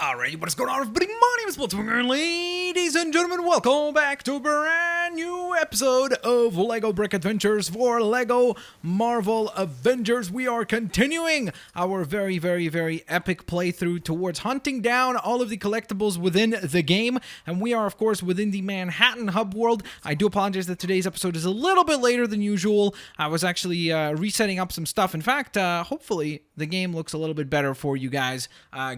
Alright, what is going on, everybody? My name is Blitzwinger, and ladies and gentlemen, welcome back to a brand new episode of LEGO Brick Adventures for LEGO Marvel Avengers. We are continuing our very epic playthrough towards hunting down all of the collectibles within the game, and we are, of course, within the Manhattan hub world. I do apologize that today's episode is a little bit later than usual. I was actually resetting up some stuff. In fact, hopefully the game looks a little bit better for you guys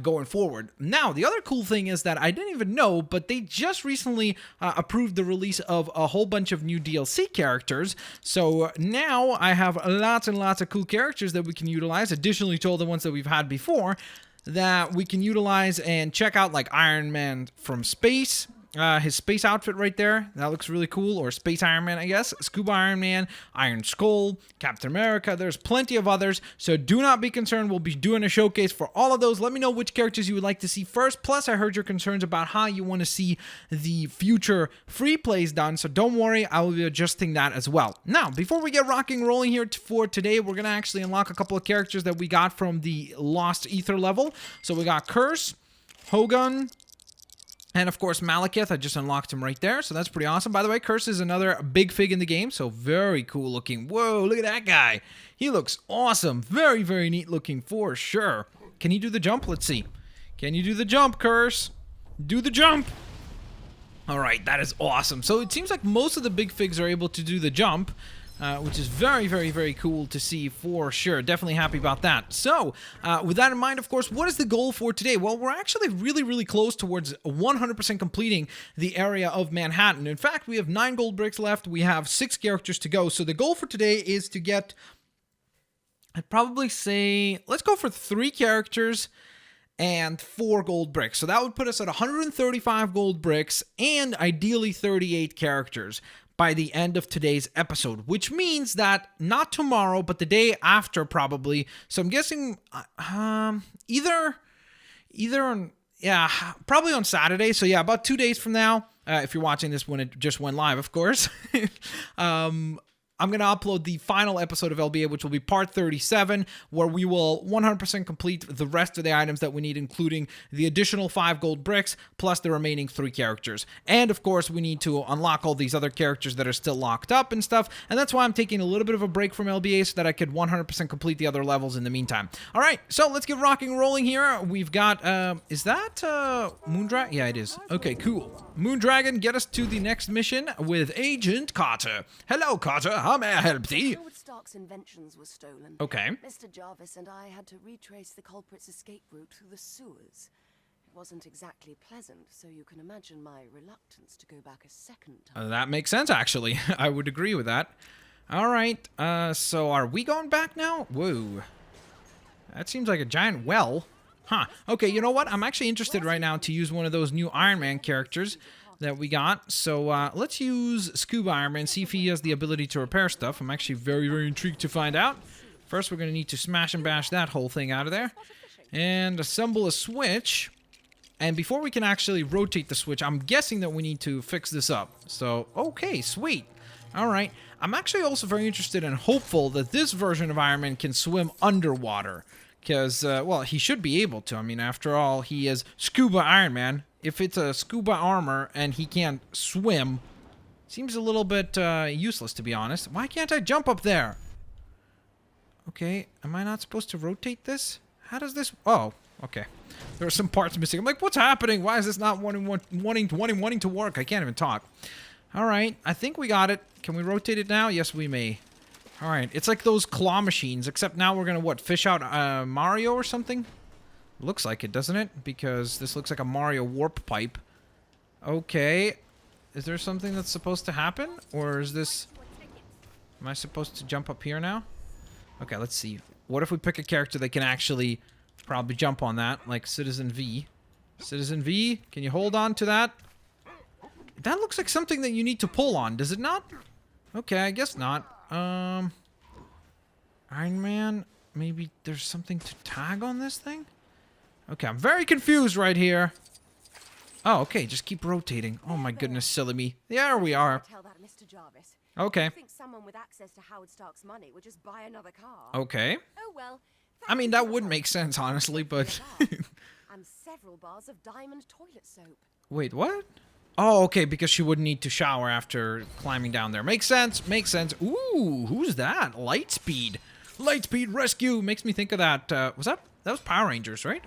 going forward. Now, the other cool thing is that I didn't even know, but they just recently approved the release of a whole bunch of new DLC characters. So now I have lots and lots of cool characters that we can utilize, additionally to all the ones that we've had before, that we can utilize and check out, like Iron Man from space. His space outfit right there, that looks really cool, or Space Iron Man, I guess. Scuba Iron Man, Iron Skull, Captain America, there's plenty of others, so do not be concerned. We'll be doing a showcase for all of those. Let me know which characters you would like to see first, plus I heard your concerns about how you want to see the future free plays done, so don't worry, I will be adjusting that as well. Now, before we get rocking and rolling here for today, we're going to actually unlock a couple of characters that we got from the Lost Ether level. So we got Curse, Hogun, and of course, Malekith. I just unlocked him right there, so that's pretty awesome. By the way, Curse is another big fig in the game, so very cool looking. Whoa, look at that guy. He looks awesome. Very neat looking for sure. Can he do the jump? Let's see. Can you do the jump, Curse? Do the jump. All right, that is awesome. So it seems like most of the big figs are able to do the jump, which is very cool to see for sure. Definitely happy about that. So, with that in mind, of course, what is the goal for today? Well, we're actually really close towards 100% completing the area of Manhattan. In fact, we have 9 gold bricks left. We have 6 characters to go. So the goal for today is to get, I'd probably say, let's go for 3 characters and 4 gold bricks. So that would put us at 135 gold bricks and ideally 38 characters by the end of today's episode, which means that not tomorrow, but the day after probably. So I'm guessing either probably on Saturday. So yeah, about 2 days from now, if you're watching this when it just went live, of course. I'm going to upload the final episode of LBA, which will be part 37, where we will 100% complete the rest of the items that we need, including the additional 5 gold bricks, plus the remaining 3 characters. And, of course, we need to unlock all these other characters that are still locked up and stuff, and that's why I'm taking a little bit of a break from LBA so that I could 100% complete the other levels in the meantime. All right, so let's get rocking and rolling here. We've got, is that Moondragon? Yeah, it is. Okay, cool. Moondragon, get us to the next mission with Agent Carter. Hello, Carter. How may I help thee? Howard Stark's inventions were stolen. Okay. Mr. Jarvis and I had to retrace the culprit's escape route through the sewers. It wasn't exactly pleasant, so you can imagine my reluctance to go back a second time. That makes sense, actually. I would agree with that. All right. So are we going back now? Whoa. That seems like a giant well. Huh. Okay, you know what? I'm actually interested right now to use one of those new Iron Man characters that we got. So let's use Scuba Iron Man, see if he has the ability to repair stuff. I'm actually very intrigued to find out. First, we're going to need to smash and bash that whole thing out of there. And assemble a switch. And before we can actually rotate the switch, I'm guessing that we need to fix this up. So, okay, sweet. All right. I'm actually also very interested and hopeful that this version of Iron Man can swim underwater. Because, well, he should be able to. I mean, after all, he is Scuba Iron Man. If it's a scuba armor and he can't swim, seems a little bit useless, to be honest. Why can't I jump up there? Okay, am I not supposed to rotate this? How does this... Oh, okay. There are some parts missing. I'm like, what's happening? Why is this not wanting to work? I can't even talk. All right, I think we got it. Can we rotate it now? Yes, we may. All right, it's like those claw machines, except now we're going to, what, fish out Mario or something? Looks like it, doesn't it? Because this looks like a Mario warp pipe. Okay. Is there something that's supposed to happen? Or is this... Am I supposed to jump up here now? Okay, let's see. What if we pick a character that can actually probably jump on that? Like Citizen V. Citizen V, can you hold on to that? That looks like something that you need to pull on, does it not? Okay, I guess not. Iron Man? Maybe there's something to tag on this thing? Okay, I'm very confused right here. Oh, okay, just keep rotating. Oh my goodness, silly me. There we are. Tell that Mr. Jarvis. Okay. I think someone with access to Howard Stark's money would just buy another car. Okay. Oh well. I mean, that would make sense, honestly, but... And several bars of diamond toilet soap. Wait, what? Oh, okay, because she wouldn't need to shower after climbing down there. Makes sense, makes sense. Ooh, who's that? Lightspeed. Lightspeed Rescue. Makes me think of that, that was Power Rangers, right?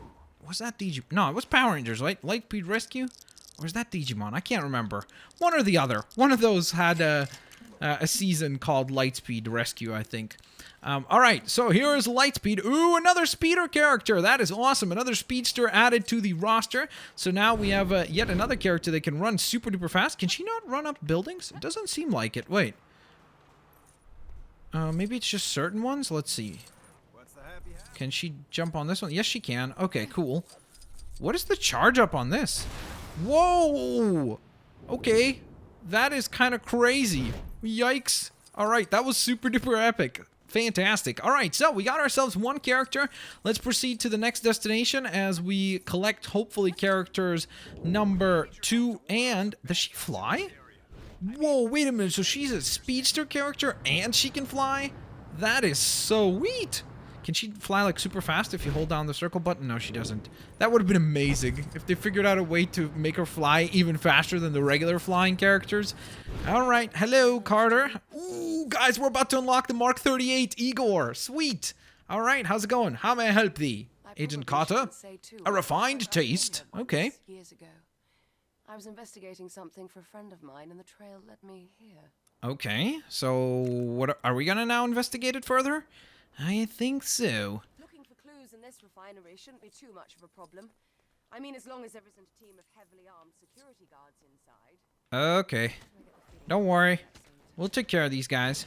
Was that Digimon? No, it was Power Rangers, right? Lightspeed Rescue? Or is that Digimon? I can't remember. One or the other. One of those had a season called Lightspeed Rescue, I think. Alright, so here is Lightspeed. Ooh, another speeder character. That is awesome. Another speedster added to the roster. So now we have yet another character that can run super duper fast. Can she not run up buildings? It doesn't seem like it. Wait. Maybe it's just certain ones? Let's see. Can she jump on this one? Yes, she can. Okay, cool. What is the charge up on this? Whoa! Okay. That is kind of crazy. Yikes. Alright, that was super duper epic. Fantastic. Alright, so we got ourselves one character. Let's proceed to the next destination as we collect, hopefully, characters number 2. And does she fly? Whoa, wait a minute. So she's a speedster character and she can fly? That is so sweet. Can she fly like super fast if you hold down the circle button? No, she doesn't. That would have been amazing if they figured out a way to make her fly even faster than the regular flying characters. All right. Hello, Carter. Ooh, guys, we're about to unlock the Mark 38 IGOR. Sweet. All right. How's it going? How may I help thee? Agent Carter? A refined taste. Okay. Years ago, I was investigating something for a friend of mine, and the trail led me here. Okay. So what are we going to now investigate it further? I think so. Looking for clues in this refinery shouldn't be too much of a problem. I mean, as long as there isn't a team of heavily armed security guards inside. Okay. Don't worry. We'll take care of these guys.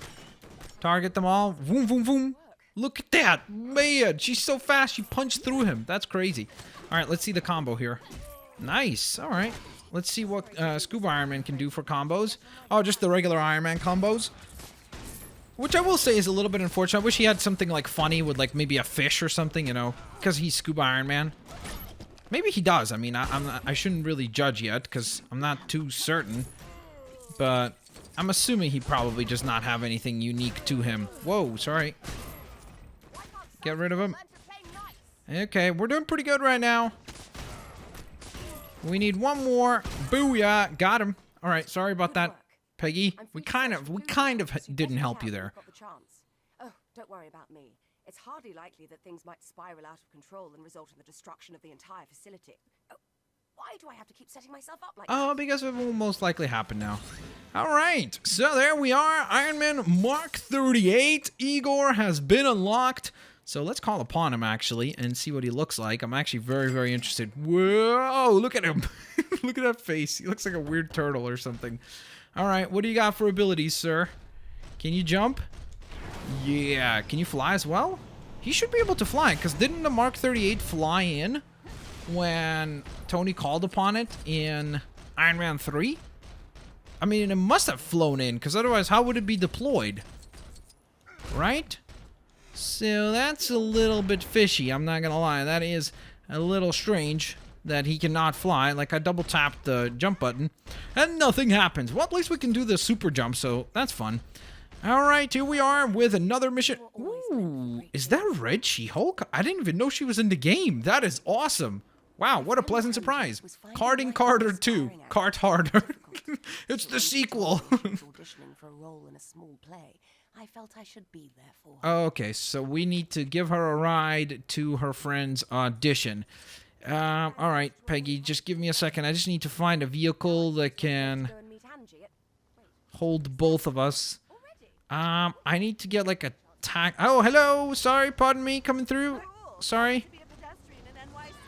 Target them all. Voom, voom, voom. Look at that. Man, she's so fast. She punched through him. That's crazy. All right, let's see the combo here. Nice. All right. Let's see what Scuba Iron Man can do for combos. Oh, just the regular Iron Man combos. Which I will say is a little bit unfortunate. I wish he had something like funny with like maybe a fish or something, you know, because he's Scuba Iron Man. Maybe he does. I mean, I shouldn't really judge yet because I'm not too certain. But I'm assuming he probably does not have anything unique to him. Whoa, sorry. Get rid of him. Okay, we're doing pretty good right now. We need one more. Booyah. Got him. All right, sorry about that. Peggy, we kind of didn't help you there. Oh, don't worry about me. It's hardly likely that things might spiral out of control and result in the destruction of the entire facility. Oh, why do I have to keep setting myself up like that? Oh, because it will most likely happen now. All right, so there we are. Iron Man Mark 38. IGOR has been unlocked. So let's call upon him, actually, and see what he looks like. I'm actually very, very interested. Whoa, look at him. Look at that face. He looks like a weird turtle or something. All right, what do you got for abilities, sir? Can you jump? Yeah, can you fly as well? He should be able to fly, because didn't the Mark 38 fly in when Tony called upon it in Iron Man 3? I mean, it must have flown in, because otherwise, how would it be deployed? Right? So that's a little bit fishy, I'm not gonna lie. That is a little strange that he cannot fly. Like, I double tapped the jump button and nothing happens. Well, at least we can do the super jump, so that's fun. All right, here we are with another mission. Ooh, is that Red She-Hulk? I didn't even know she was in the game. That is awesome. Wow, what a pleasant surprise. Karting Carter 2. Kart Harder. It's the sequel. Auditioning for a role in a small play. I felt I should be there for her. Okay, so we need to give her a ride to her friend's audition. All right, Peggy, just give me a second. I just need to find a vehicle that can hold both of us. I need to get like a oh, hello. Sorry, pardon me, coming through. Sorry.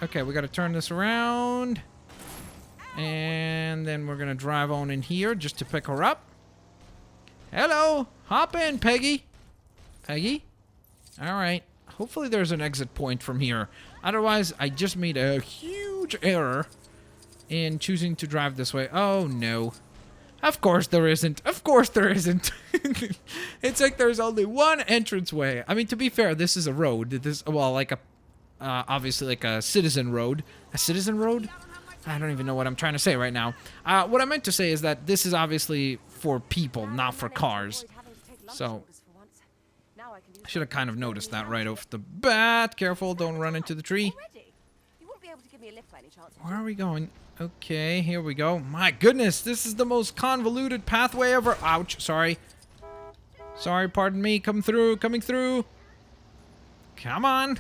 Okay, we got to turn this around. And then we're going to drive on in here just to pick her up. Hello. Hop in, Peggy. Peggy? All right. Hopefully there's an exit point from here. Otherwise, I just made a huge error in choosing to drive this way. Oh, no. Of course there isn't. Of course there isn't. It's like there's only one entranceway. I mean, to be fair, this is a road. This, well, like a, obviously like a citizen road. A citizen road? I don't even know what I'm trying to say right now. What I meant to say is that this is obviously for people, not for cars. So, I should have kind of noticed that right off the bat. Careful, don't run into the tree. give me a lift by any chance? Where are we going? Okay, here we go. My goodness, this is the most convoluted pathway ever. Ouch, sorry. Sorry, pardon me. Coming through. Come on.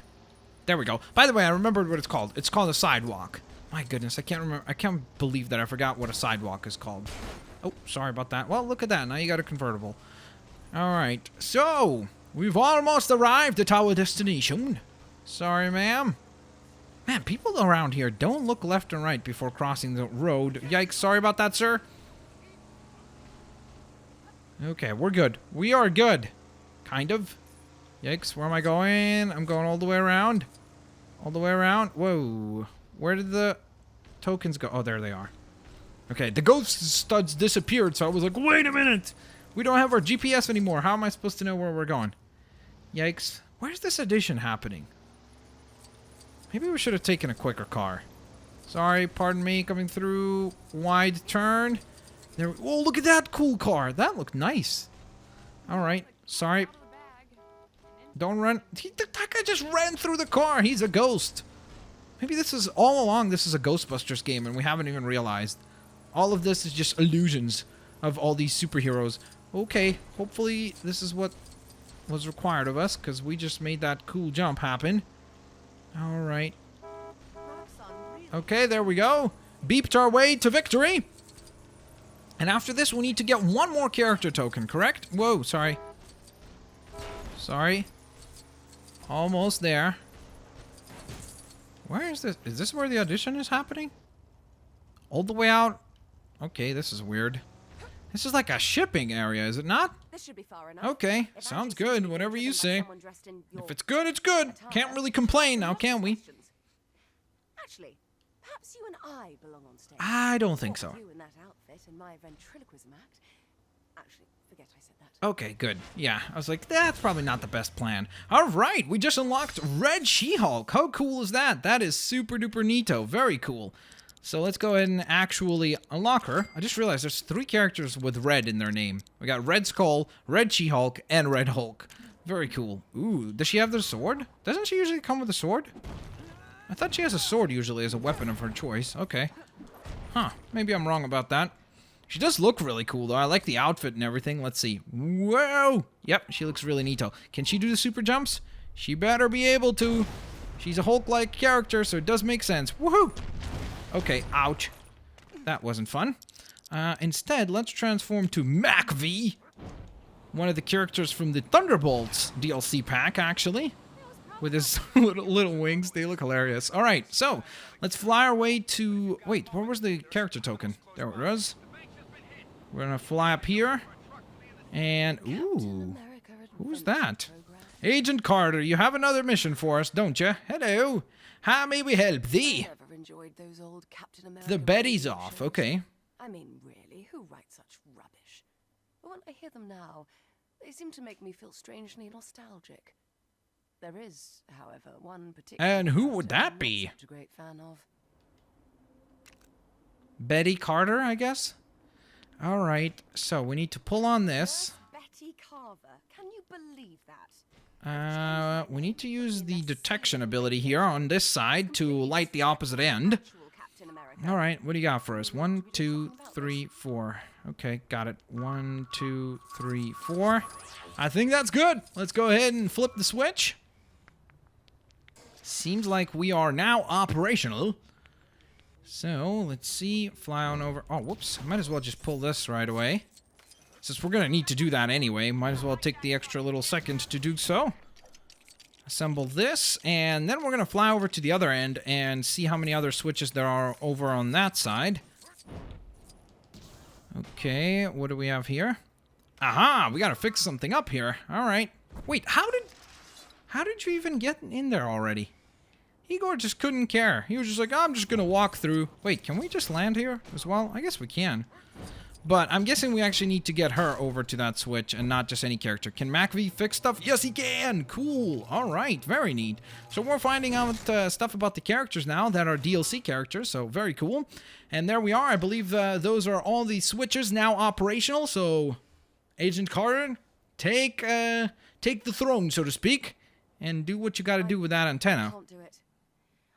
There we go. By the way, I remembered what it's called. It's called a sidewalk. My goodness, I can't remember. I can't believe that I forgot what a sidewalk is called. Oh, sorry about that. Well, look at that. Now you got a convertible. All right. So, we've almost arrived at our destination. Sorry, ma'am. Man, people around here don't look left and right before crossing the road. Yikes. Sorry about that, sir. Okay, we're good. We are good. Kind of. Yikes. Where am I going? I'm going all the way around. All the way around. Whoa. Where did the tokens go? Oh, there they are. Okay, the ghost studs disappeared, so I was like, wait a minute. We don't have our GPS anymore. How am I supposed to know where we're going? Yikes. Where's this addition happening? Maybe we should have taken a quicker car. Sorry, pardon me. Coming through. Wide turn. There. Oh, look at that cool car. That looked nice. All right. Sorry. Don't run. That guy just ran through the car. He's a ghost. Maybe this is all along. This is a Ghostbusters game, and we haven't even realized. All of this is just illusions of all these superheroes. Okay. Hopefully, this is what was required of us, because we just made that cool jump happen. All right. Okay, there we go. Beeped our way to victory. And after this, we need to get one more character token, correct? Whoa, sorry. Sorry. Almost there. Where is this? Is this where the audition is happening? All the way out? Okay, this is weird. This is like a shipping area, is it not? This should be far enough. Okay, sounds good. Whatever you say. If it's good, it's good. Can't really complain now, can we? Actually, perhaps you and I belong on stage. I don't think so. You in that outfit in my ventriloquism act. Actually, forget I said that. Okay, good. Yeah, I was like, that's probably not the best plan. All right, we just unlocked Red She-Hulk. How cool is that? That is super duper neato. Very cool. So let's go ahead and actually unlock her. I just realized there's 3 characters with red in their name. We got Red Skull, Red She-Hulk, and Red Hulk. Very cool. Ooh, does she have the sword? Doesn't she usually come with a sword? I thought she has a sword usually as a weapon of her choice. Okay. Huh, maybe I'm wrong about that. She does look really cool, though. I like the outfit and everything. Let's see. Whoa! Yep, she looks really neato. Can she do the super jumps? She better be able to. She's a Hulk-like character, so it does make sense. Woohoo! Okay, ouch. That wasn't fun. Instead, let's transform to MacV. One of the characters from the Thunderbolts DLC pack, actually. With his little wings. They look hilarious. Alright, so, let's fly our way to... Wait, where was the character token? There it was. We're gonna fly up here. And, ooh. Who's that? Agent Carter, you have another mission for us, don't you? Hello. How may we help thee? Enjoyed those old Captain America The Betty's radio off, shows. okay. I mean, really, who writes such rubbish? But when I hear them now, they seem to make me feel strangely nostalgic. There is, however, one particular. And who would character that I'm be? not such a great fan of. Betty Carter, I guess? Alright, so we need to pull on this. Betty Carver. Can you believe that? We need to use the detection ability here on this side to light the opposite end. Alright, what do you got for us? 1, 2, 3, 4. Okay, got it. 1, 2, 3, 4. I think that's good. Let's go ahead and flip the switch. Seems like we are now operational. So, let's see. Fly on over. Oh, whoops. I might as well just pull this right away. Since we're going to need to do that anyway, might as well take the extra little second to do so. Assemble this, and then we're going to fly over to the other end and see how many other switches there are over on that side. Okay, what do we have here? Aha, we got to fix something up here. All right. Wait, how did you even get in there already? Igor just couldn't care. He was just like, oh, I'm just going to walk through. Wait, can we just land here as well? I guess we can. But I'm guessing we actually need to get her over to that switch and not just any character. Can MacV fix stuff? Yes, he can! Cool! Alright, very neat. So we're finding out stuff about the characters now that are DLC characters, so very cool. And there we are. I believe those are all the switches now operational, so Agent Carter, take the throne, so to speak, and do what you gotta do with that antenna. I can't do it.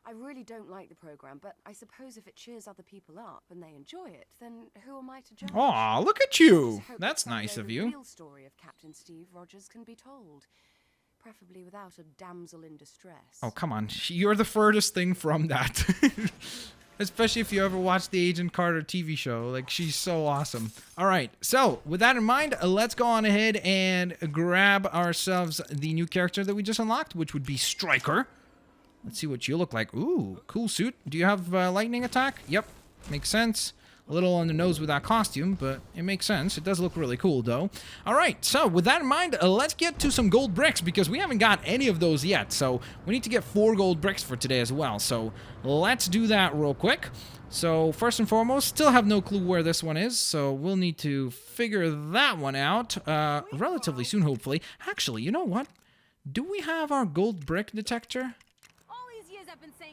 I really don't like the program, but I suppose if it cheers other people up and they enjoy it, then who am I to judge? Aw, look at Just you. hope That's that nice someday of the you. real story of Captain Steve Rogers can be told, preferably without a damsel in distress. Oh, come on. You're the furthest thing from that. Especially if you ever watch the Agent Carter TV show. Like, she's so awesome. All right. So, with that in mind, let's go on ahead and grab ourselves the new character that we just unlocked, which would be Stryker. Let's see what you look like. Ooh, cool suit. Do you have lightning attack? Yep. Makes sense. A little on the nose with that costume, but it makes sense. It does look really cool, though. All right, so with that in mind, let's get to some gold bricks, because we haven't got any of those yet. So we need to get 4 gold bricks for today as well. So let's do that real quick. So first and foremost, still have no clue where this one is, so we'll need to figure that one out relatively soon, hopefully. Actually, you know what? Do we have our gold brick detector?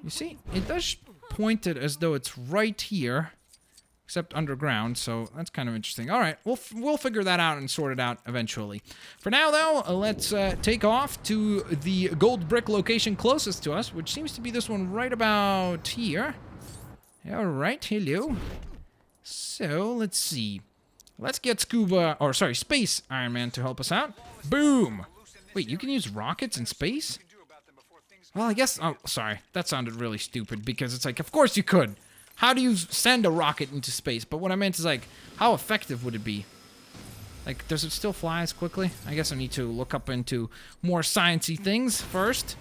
You see, it does point it as though it's right here, except underground, so that's kind of interesting. All right, we'll figure that out and sort it out eventually. For now, though, let's take off to the gold brick location closest to us, which seems to be this one right about here. All right, hello. So, let's see. Let's get Space Iron Man to help us out. Boom! Wait, you can use rockets in space? Well, I guess... Oh, sorry. That sounded really stupid, because it's like, of course you could. How do you send a rocket into space? But what I meant is, like, how effective would it be? Like, does it still fly as quickly? I guess I need to look up into more sciencey things first.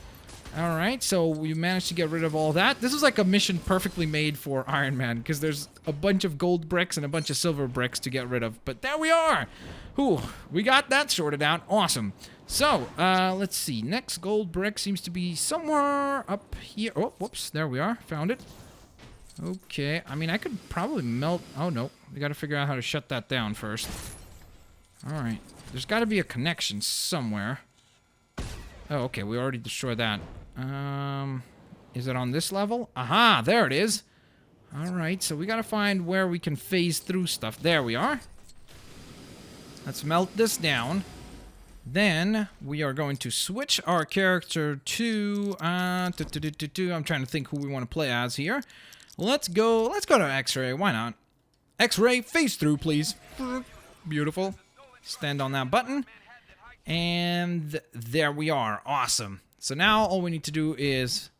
All right, so we managed to get rid of all that. This is like a mission perfectly made for Iron Man, because there's a bunch of gold bricks and a bunch of silver bricks to get rid of. But there we are. Ooh, we got that sorted out. Awesome. So, let's see. Next gold brick seems to be somewhere up here. Oh, whoops. There we are. Found it. Okay. I mean, I could probably melt... Oh, no. We got to figure out how to shut that down first. All right. There's got to be a connection somewhere. Oh, okay. We already destroyed that. Is it on this level? Aha! There it is. All right. So we got to find where we can phase through stuff. There we are. Let's melt this down. Then we are going to switch our character to I'm trying to think who we want to play as here. Let's go to X-Ray. Why not? X-Ray, phase through, please. Beautiful. Stand on that button. And there we are. Awesome. So now all we need to do is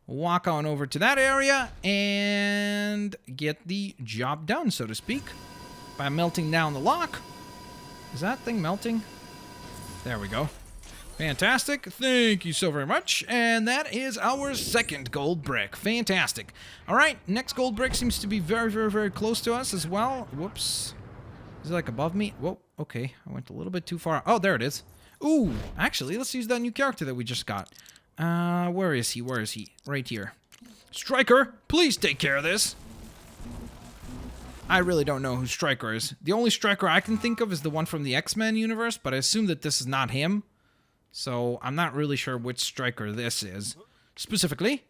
walk on over to that area and get the job done, so to speak, by melting down the lock. Is that thing melting? There we go. Fantastic. Thank you so very much. And that is our second gold brick. Fantastic. All right. Next gold brick seems to be very, very, very close to us as well. Whoops. Is it like above me? Whoa. Okay. I went a little bit too far. Oh, there it is. Ooh. Actually, let's use that new character that we just got. Where is he? Where is he? Right here. Stryker, please take care of this. I really don't know who Stryker is. The only Stryker I can think of is the one from the X-Men universe, but I assume that this is not him. So I'm not really sure which Stryker this is specifically.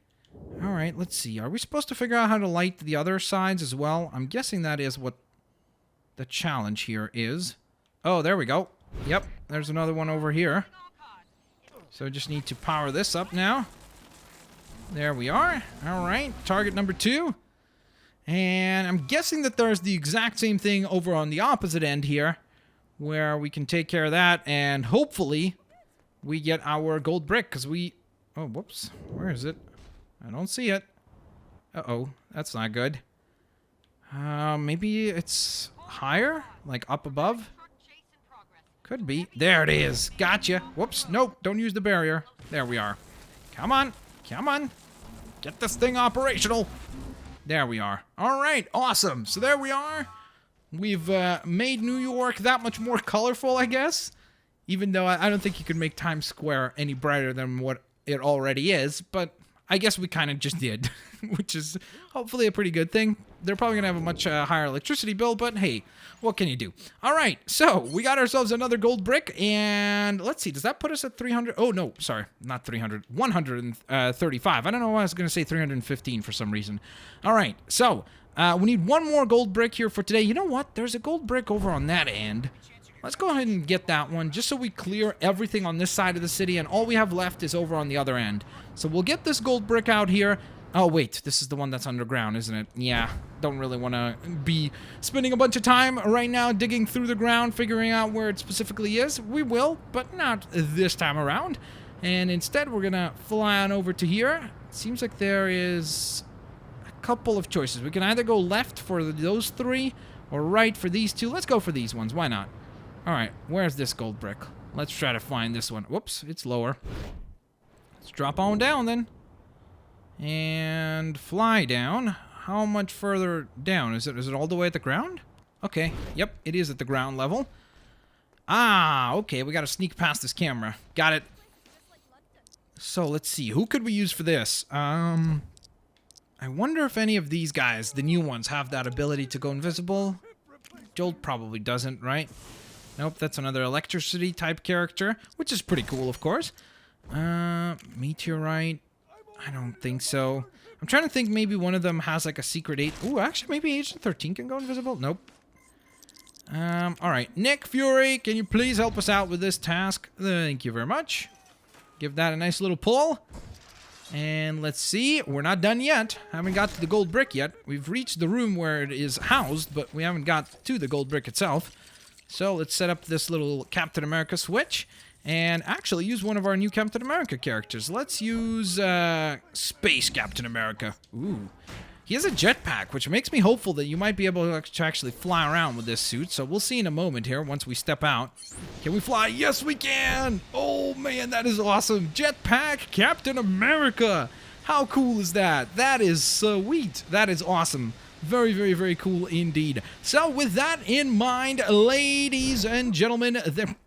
All right, let's see. Are we supposed to figure out how to light the other sides as well? I'm guessing that is what the challenge here is. Oh, there we go. Yep, there's another one over here. So I just need to power this up now. There we are. All right, target number 2. And I'm guessing that there's the exact same thing over on the opposite end here, where we can take care of that, and hopefully we get our gold brick, because we... Oh, whoops. Where is it? I don't see it. Uh-oh. That's not good. Maybe it's higher? Like up above? Could be. There it is. Gotcha. Whoops. Nope. Don't use the barrier. There we are. Come on. Come on. Get this thing operational. There we are. All right. Awesome. So there we are. We've made New York that much more colorful, I guess. Even though I don't think you could make Times Square any brighter than what it already is. But I guess we kind of just did. Which is hopefully a pretty good thing. They're probably going to have a much higher electricity bill. But hey, what can you do? All right. So we got ourselves another gold brick. And let's see. Does that put us at 300? Oh, no. Sorry. Not 300. 135. I don't know why I was going to say 315 for some reason. All right. So we need one more gold brick here for today. You know what? There's a gold brick over on that end. Let's go ahead and get that one just so we clear everything on this side of the city, and all we have left is over on the other end. So we'll get this gold brick out here, Oh, wait. This is the one that's underground, isn't it? Yeah. Don't really want to be spending a bunch of time right now digging through the ground, figuring out where it specifically is. We will, but not this time around. And instead, we're going to fly on over to here. Seems like there is a couple of choices. We can either go left for those 3 or right for these 2. Let's go for these ones. Why not? All right. Where's this gold brick? Let's try to find this one. Whoops. It's lower. Let's drop on down then. And fly down. How much further down? Is it all the way at the ground? Okay. Yep. It is at the ground level. Ah. Okay. We got to sneak past this camera. Got it. So, let's see. Who could we use for this? I wonder if any of these guys, the new ones, have that ability to go invisible. Jolt probably doesn't, right? Nope, that's another electricity type character, which is pretty cool, of course. Meteorite. I don't think so. I'm trying to think maybe one of them has like a secret 8. Ooh, actually, maybe Agent 13 can go invisible? Nope. Alright. Nick Fury, can you please help us out with this task? Thank you very much. Give that a nice little pull. And let's see. We're not done yet. Haven't got to the gold brick yet. We've reached the room where it is housed, but we haven't got to the gold brick itself. So let's set up this little Captain America switch. And actually use one of our new Captain America characters. Let's use Space Captain America. Ooh. He has a jetpack, which makes me hopeful that you might be able to actually fly around with this suit. So we'll see in a moment here once we step out. Can we fly? Yes, we can! Oh, man, that is awesome. Jetpack Captain America. How cool is that? That is sweet. That is awesome. Very, very, very cool indeed. So with that in mind, ladies and gentlemen,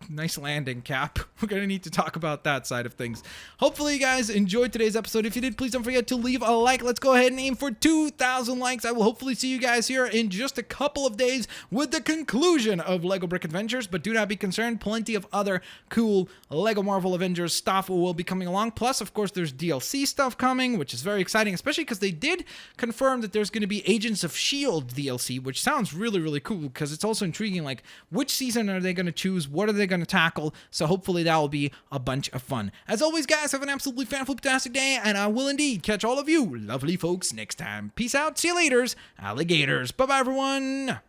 nice landing, Cap. We're going to need to talk about that side of things. Hopefully you guys enjoyed today's episode. If you did, please don't forget to leave a like. Let's go ahead and aim for 2,000 likes. I will hopefully see you guys here in just a couple of days with the conclusion of LEGO Brick Adventures. But do not be concerned. Plenty of other cool LEGO Marvel Avengers stuff will be coming along. Plus, of course, there's DLC stuff coming, which is very exciting, especially because they did confirm that there's going to be Agents of S.H.I.E.L.D. DLC, which sounds really, really cool because it's also intriguing, like, which season are they going to choose? What are they going to tackle? So hopefully that will be a bunch of fun. As always, guys, have an absolutely fan-fantastic day, and I will indeed catch all of you lovely folks next time. Peace out. See you laters, alligators. Bye-bye, everyone.